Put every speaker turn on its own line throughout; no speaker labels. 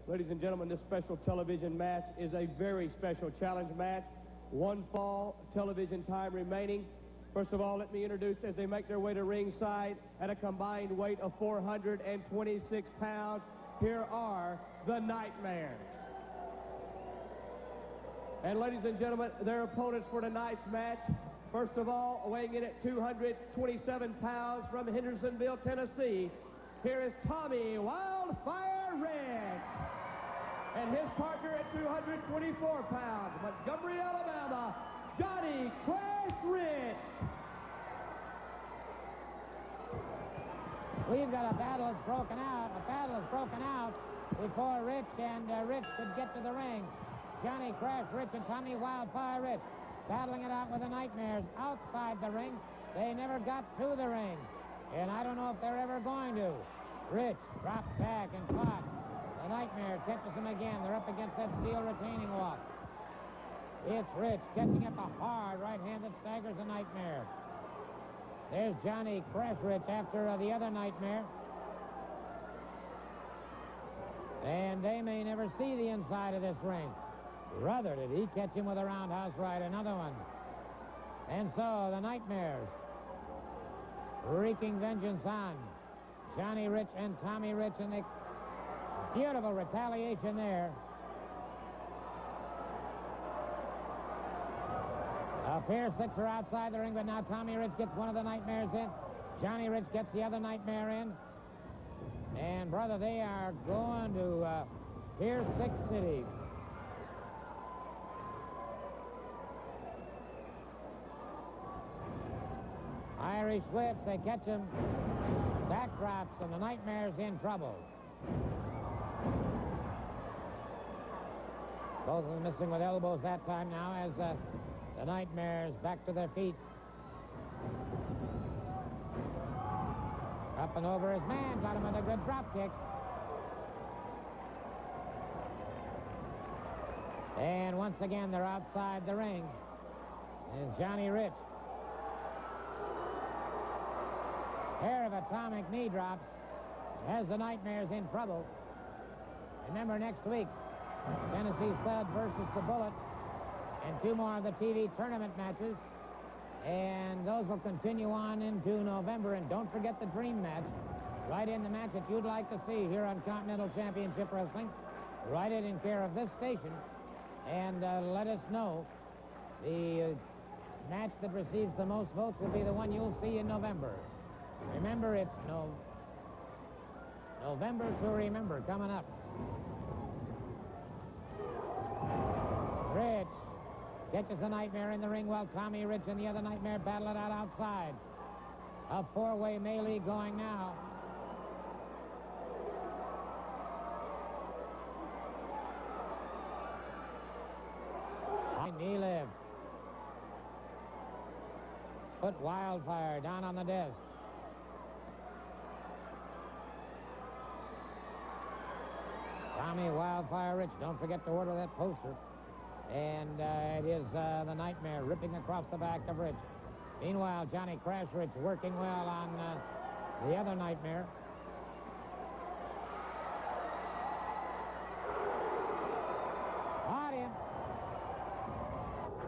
Ladies and gentlemen, this special television match is a very special challenge match. One fall television time remaining. First of all, let me introduce, as they make their way to ringside at a combined weight of 426 pounds, here are the Nightmares. And ladies and gentlemen, their opponents for tonight's match, first of all, weighing in at 227 pounds from Hendersonville, Tennessee, here is Tommy Wildfire Rich. And his partner at 224 pounds, Montgomery, Alabama, Johnny Crash Rich.
We've got a battle that's broken out. A battle is broken out before Rich and Rich could get to the ring. Johnny Crash Rich and Tommy Wildfire Rich battling it out with the Nightmares outside the ring. They never got to the ring, and I don't know if they're ever going to. Rich dropped back and caught. The Nightmare catches him again. They're up against that steel retaining wall. It's Rich catching up a hard right hand that staggers the Nightmare. There's Johnny Crash Rich after the other Nightmare. And they may never see the inside of this ring. Brother, did he catch him with a roundhouse right, another one. And so the Nightmares wreaking vengeance on Johnny Rich and Tommy Rich, and the beautiful retaliation there. A pair six are outside the ring, but now Tommy Rich gets one of the Nightmares in. Johnny Rich gets the other Nightmare in. And, brother, they are going to Pier 6 City. Irish whips, they catch him. Backdrops, and the Nightmare's in trouble. Both of them missing with elbows that time now as the Nightmares back to their feet. Up and over his man, got him with a good drop kick. And once again, they're outside the ring. And Johnny Rich. Pair of atomic knee drops has the Nightmares in trouble. Remember, next week, Tennessee Stud versus the Bullet, and two more of the TV tournament matches. And those will continue on into November. And don't forget the dream match. Write in the match that you'd like to see here on Continental Championship Wrestling. Write it in care of this station. And let us know. The match that receives the most votes will be the one you'll see in November. Remember, it's November to remember coming up. Rich catches the Nightmare in the ring while Tommy Rich and the other Nightmare battle it out outside. A four-way melee going now. Knee lift. Put Wildfire down on the desk. Tommy Wildfire Rich, don't forget to order that poster. And it is the Nightmare ripping across the back of Rich. Meanwhile, Johnny Crash Rich working well on the other Nightmare. Caught him.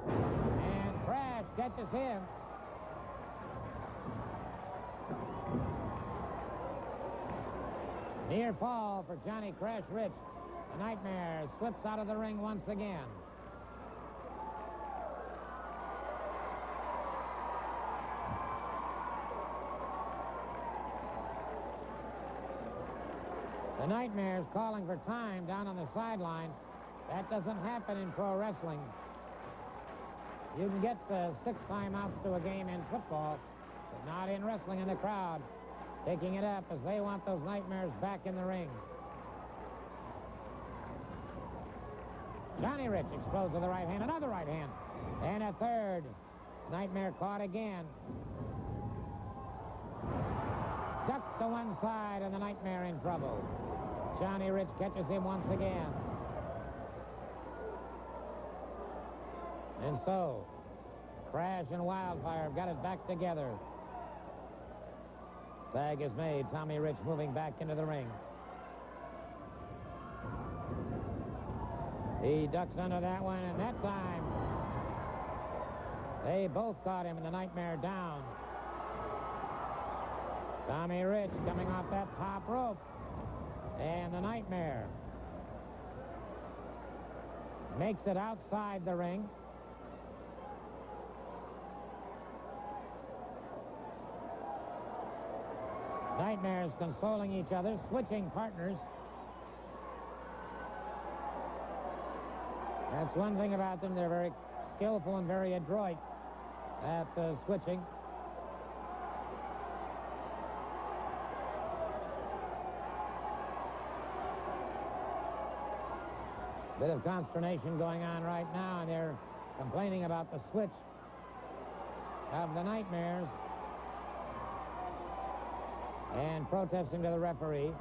And Crash catches him. Near fall for Johnny Crash Rich. The Nightmare slips out of the ring once again. The Nightmare's calling for time down on the sideline. That doesn't happen in pro wrestling. You can get 6 timeouts to a game in football, but not in wrestling. In the crowd taking it up as they want those Nightmares back in the ring. Johnny Rich explodes with the right hand, another right hand, and a third. Nightmare caught again. Ducked to one side, and the Nightmare in trouble. Johnny Rich catches him once again. And so, Crash and Wildfire have got it back together. Tag is made. Tommy Rich moving back into the ring. He ducks under that one, and that time they both caught him in the Nightmare down. Tommy Rich coming off that top rope, and the Nightmare makes it outside the ring. Nightmares consoling each other, switching partners. That's one thing about them. They're very skillful and very adroit at switching. Bit of consternation going on right now, and they're complaining about the switch of the Nightmares and protesting to the referee.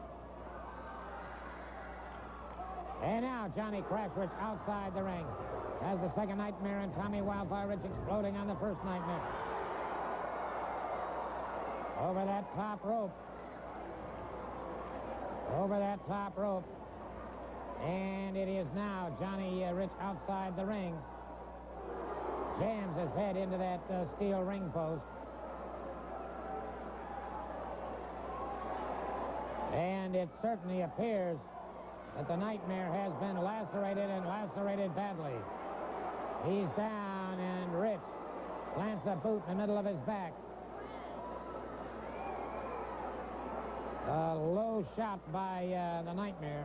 And now Johnny Crash Rich outside the ring as the second Nightmare and Tommy Wildfire Rich exploding on the first Nightmare. Over that top rope. Over that top rope. And it is now Johnny Rich outside the ring. Jams his head into that steel ring post. And it certainly appears that the Nightmare has been lacerated and lacerated badly. He's down, and Rich plants a boot in the middle of his back. A low shot by the Nightmare.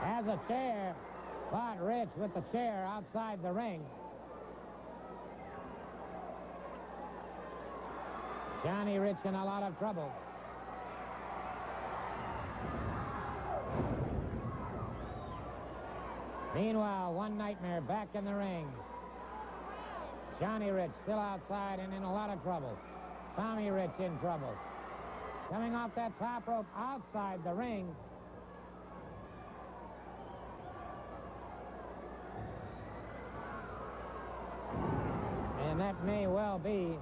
Has a chair, caught Rich with the chair outside the ring. Johnny Rich in a lot of trouble. Meanwhile, one Nightmare back in the ring. Johnny Rich still outside and in a lot of trouble. Tommy Rich in trouble. Coming off that top rope outside the ring. And that may well be.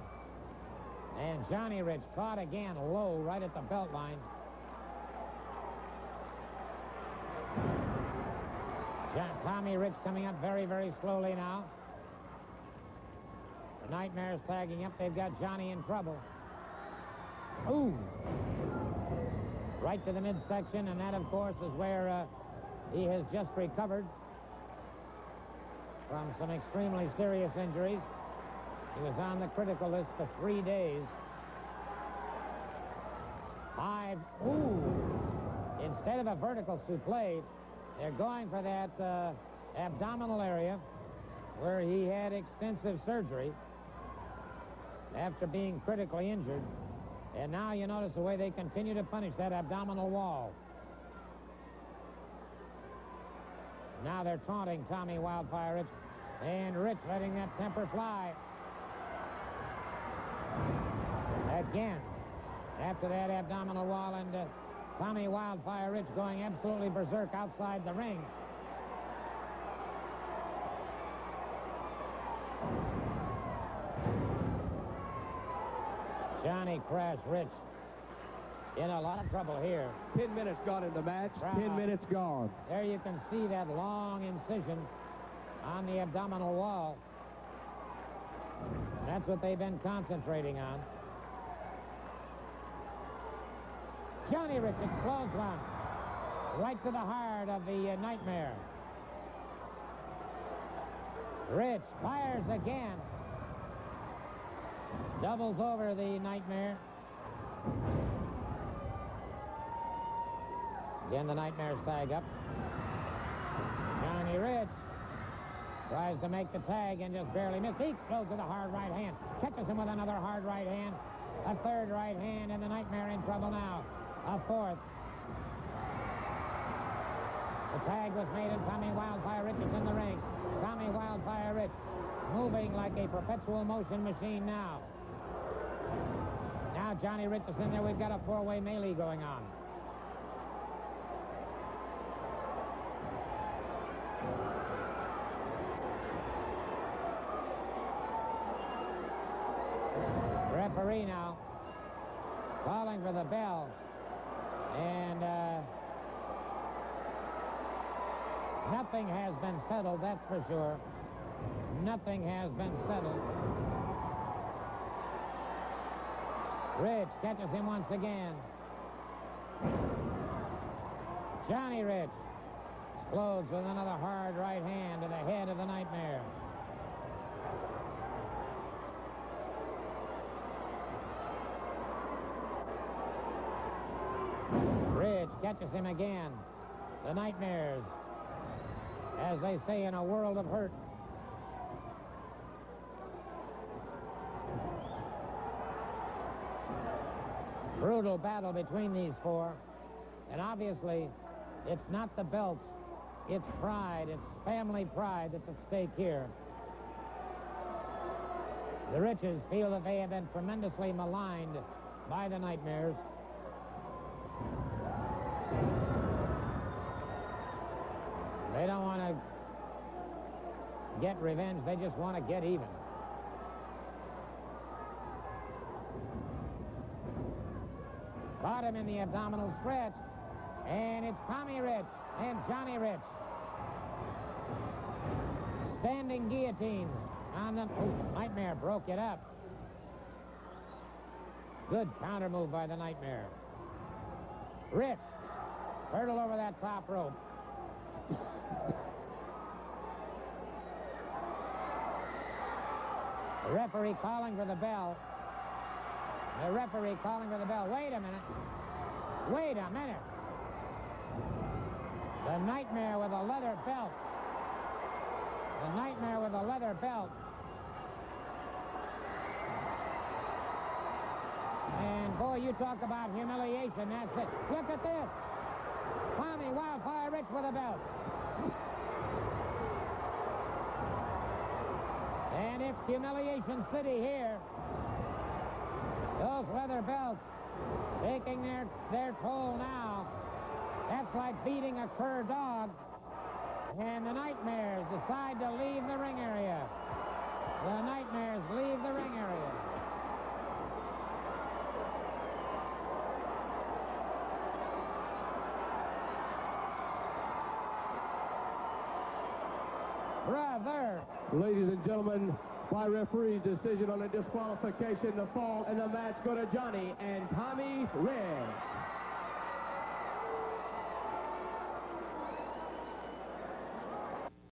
And Johnny Rich caught again low right at the belt line. Tommy Rich coming up very, very slowly now. The Nightmares tagging up. They've got Johnny in trouble. Ooh. Right to the midsection, and that, of course, is where he has just recovered from some extremely serious injuries. He was on the critical list for 3 days. Instead of a vertical suplex, they're going for that abdominal area where he had extensive surgery after being critically injured. And now you notice the way they continue to punish that abdominal wall. Now they're taunting Tommy Wildfire Rich, and Rich letting that temper fly. Again, after that abdominal wall, and Tommy Wildfire Rich going absolutely berserk outside the ring. Johnny Crash Rich in a lot of trouble here.
10 minutes gone in the match. 10 minutes gone.
There you can see that long incision on the abdominal wall. That's what they've been concentrating on. Johnny Rich explodes one right to the heart of the Nightmare. Rich fires again. Doubles over the Nightmare. Again, the Nightmares tag up. Johnny Rich tries to make the tag and just barely missed. He explodes with a hard right hand. Catches him with another hard right hand. A third right hand, and the Nightmare in trouble now. A fourth. The tag was made, and Tommy Wildfire Rich is in the ring. Tommy Wildfire Rich moving like a perpetual motion machine now. Now Johnny Rich is in there. We've got a four-way melee going on. Referee now calling for the bell. And Nothing has been settled, that's for sure. Nothing has been settled. Rich catches him once again. Johnny Rich explodes with another hard right hand to the head of the Nightmare. Rich catches him again. The Nightmares, as they say, in a world of hurt. Brutal battle between these four. And obviously, it's not the belts. It's pride. It's family pride that's at stake here. The Riches feel that they have been tremendously maligned by the Nightmares. They don't want to get revenge. They just want to get even. Caught him in the abdominal stretch. And it's Tommy Rich and Johnny Rich. Standing guillotines on the... Oh, Nightmare broke it up. Good counter move by the Nightmare. Rich hurdled over that top rope. The referee calling for the bell. The referee calling for the bell. Wait a minute. Wait a minute. The Nightmare with a leather belt. The Nightmare with a leather belt. And boy, you talk about humiliation. That's it. Look at this. Tommy Wildfire Rich with a belt. And it's humiliation city here. Those leather belts taking their toll now. That's like beating a cur dog. And the Nightmares decide to leave the ring area. The Nightmares leave the ring area. Brother.
Ladies and gentlemen, by referee's decision on a disqualification, the fall in the match go to Johnny and Tommy Rich.